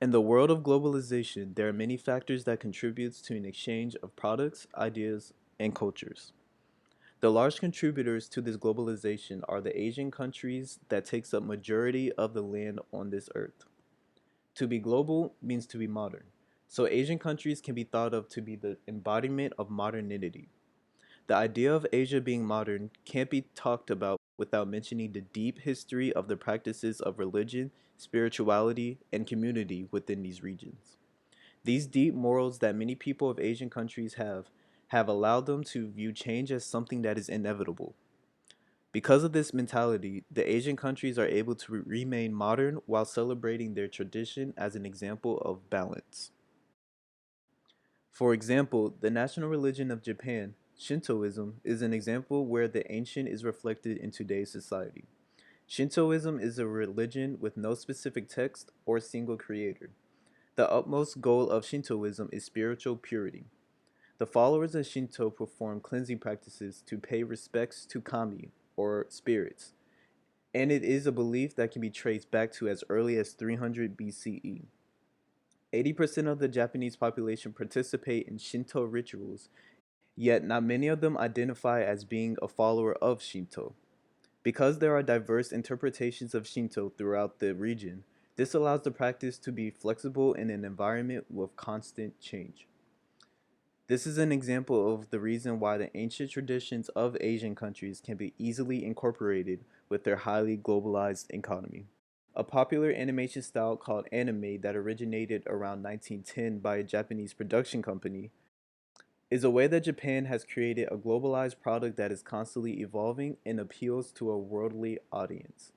In the world of globalization, there are many factors that contribute to an exchange of products, ideas, and cultures. The large contributors to this globalization are the Asian countries that takes up majority of the land on this earth. To be global means to be modern. So Asian countries can be thought of to be the embodiment of modernity. The idea of Asia being modern can't be talked about without mentioning the deep history of the practices of religion, spirituality, and community within these regions. These deep morals that many people of Asian countries have allowed them to view change as something that is inevitable. Because of this mentality, the Asian countries are able to remain modern while celebrating their tradition as an example of balance. For example, the national religion of Japan, Shintoism, is an example where the ancient is reflected in today's society. Shintoism is a religion with no specific text or single creator. The utmost goal of Shintoism is spiritual purity. The followers of Shinto perform cleansing practices to pay respects to kami, or spirits, and it is a belief that can be traced back to as early as 300 BCE. 80% of the Japanese population participate in Shinto rituals, yet not many of them identify as being a follower of Shinto. Because there are diverse interpretations of Shinto throughout the region, this allows the practice to be flexible in an environment with constant change. This is an example of the reason why the ancient traditions of Asian countries can be easily incorporated with their highly globalized economy. A popular animation style called anime that originated around 1910 by a Japanese production company is a way that Japan has created a globalized product that is constantly evolving and appeals to a worldly audience.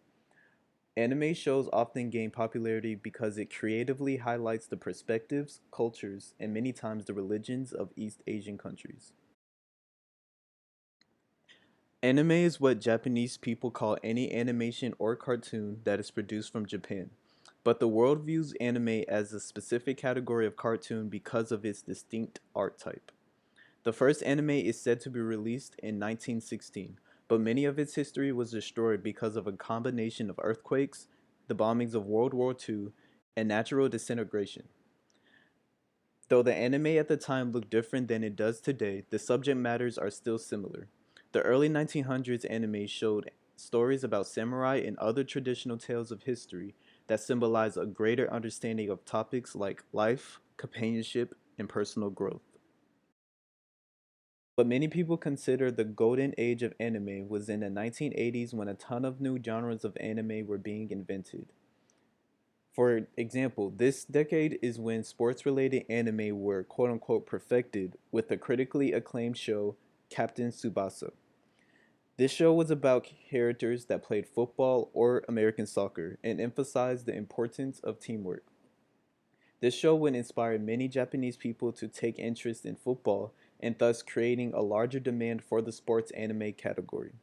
Anime shows often gain popularity because it creatively highlights the perspectives, cultures, and many times the religions of East Asian countries. Anime is what Japanese people call any animation or cartoon that is produced from Japan. But the world views anime as a specific category of cartoon because of its distinct art type. The first anime is said to be released in 1916, but many of its history was destroyed because of a combination of earthquakes, the bombings of World War II, and natural disintegration. Though the anime at the time looked different than it does today, the subject matters are still similar. The early 1900s anime showed stories about samurai and other traditional tales of history that symbolize a greater understanding of topics like life, companionship, and personal growth. What many people consider the golden age of anime was in the 1980s when a ton of new genres of anime were being invented. For example, this decade is when sports related anime were quote unquote perfected with the critically acclaimed show Captain Tsubasa. This show was about characters that played football or American soccer and emphasized the importance of teamwork. This show would inspire many Japanese people to take interest in football and thus creating a larger demand for the sports anime category.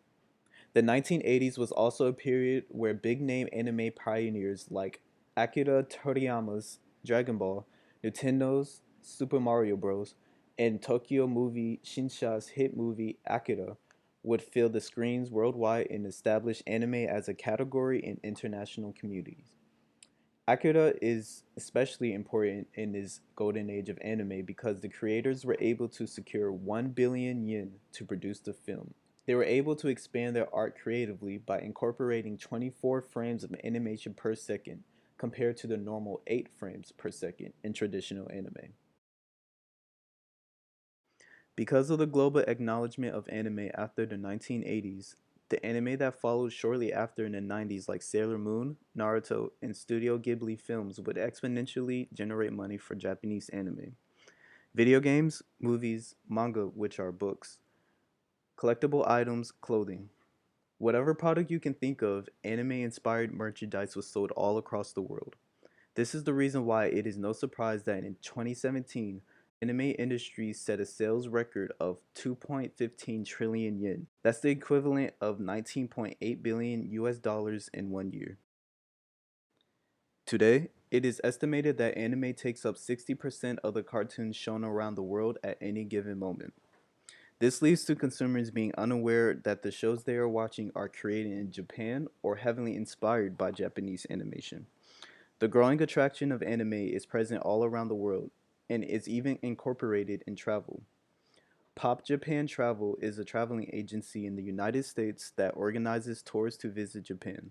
The 1980s was also a period where big name anime pioneers like Akira Toriyama's Dragon Ball, Nintendo's Super Mario Bros., and Tokyo movie Shinsha's hit movie Akira would fill the screens worldwide and establish anime as a category in international communities. Akira is especially important in this golden age of anime because the creators were able to secure 1 billion yen to produce the film. They were able to expand their art creatively by incorporating 24 frames of animation per second compared to the normal 8 frames per second in traditional anime. Because of the global acknowledgement of anime after the 1980s, the anime that followed shortly after in the 90s like Sailor Moon, Naruto, and Studio Ghibli films would exponentially generate money for Japanese anime. Video games, movies, manga, which are books, collectible items, clothing. Whatever product you can think of, anime inspired merchandise was sold all across the world. This is the reason why it is no surprise that in 2017, anime industry set a sales record of 2.15 trillion yen. That's the equivalent of 19.8 billion US dollars in 1 year. Today, it is estimated that anime takes up 60% of the cartoons shown around the world at any given moment. This leads to consumers being unaware that the shows they are watching are created in Japan or heavily inspired by Japanese animation. The growing attraction of anime is present all around the world and is even incorporated in travel. Pop Japan Travel is a traveling agency in the United States that organizes tours to visit Japan.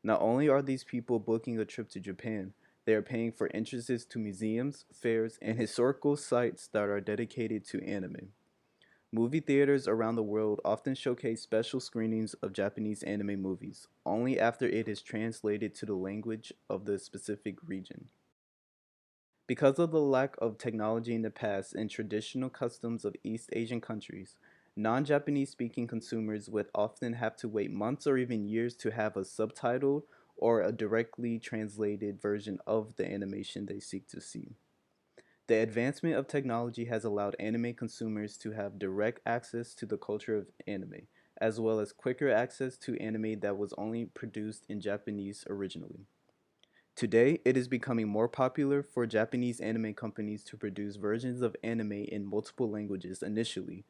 Not only are these people booking a trip to Japan, they are paying for entrances to museums, fairs, and historical sites that are dedicated to anime. Movie theaters around the world often showcase special screenings of Japanese anime movies, only after it is translated to the language of the specific region. Because of the lack of technology in the past and traditional customs of East Asian countries, non Japanese speaking consumers would often have to wait months or even years to have a subtitled or a directly translated version of the animation they seek to see. The advancement of technology has allowed anime consumers to have direct access to the culture of anime, as well as quicker access to anime that was only produced in Japanese originally. Today, it is becoming more popular for Japanese anime companies to produce versions of anime in multiple languages initially,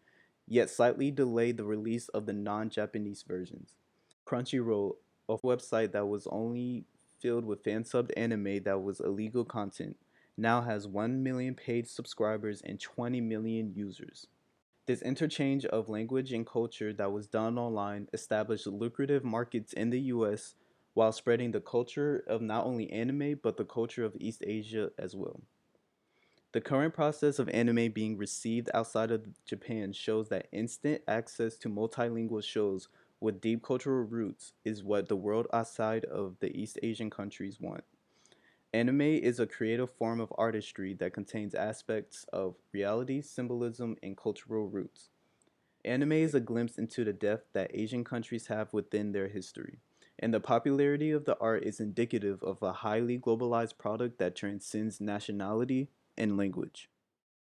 yet slightly delay the release of the non Japanese versions. Crunchyroll, a website that was only filled with fan subbed anime that was illegal content, now has 1 million paid subscribers and 20 million users. This interchange of language and culture that was done online established lucrative markets in the US while spreading the culture of not only anime but the culture of East Asia as well. The current process of anime being received outside of Japan shows that instant access to multilingual shows with deep cultural roots is what the world outside of the East Asian countries want. Anime is a creative form of artistry that contains aspects of reality, symbolism, and cultural roots. Anime is a glimpse into the depth that Asian countries have within their history, and the popularity of the art is indicative of a highly globalized product that transcends nationality and language.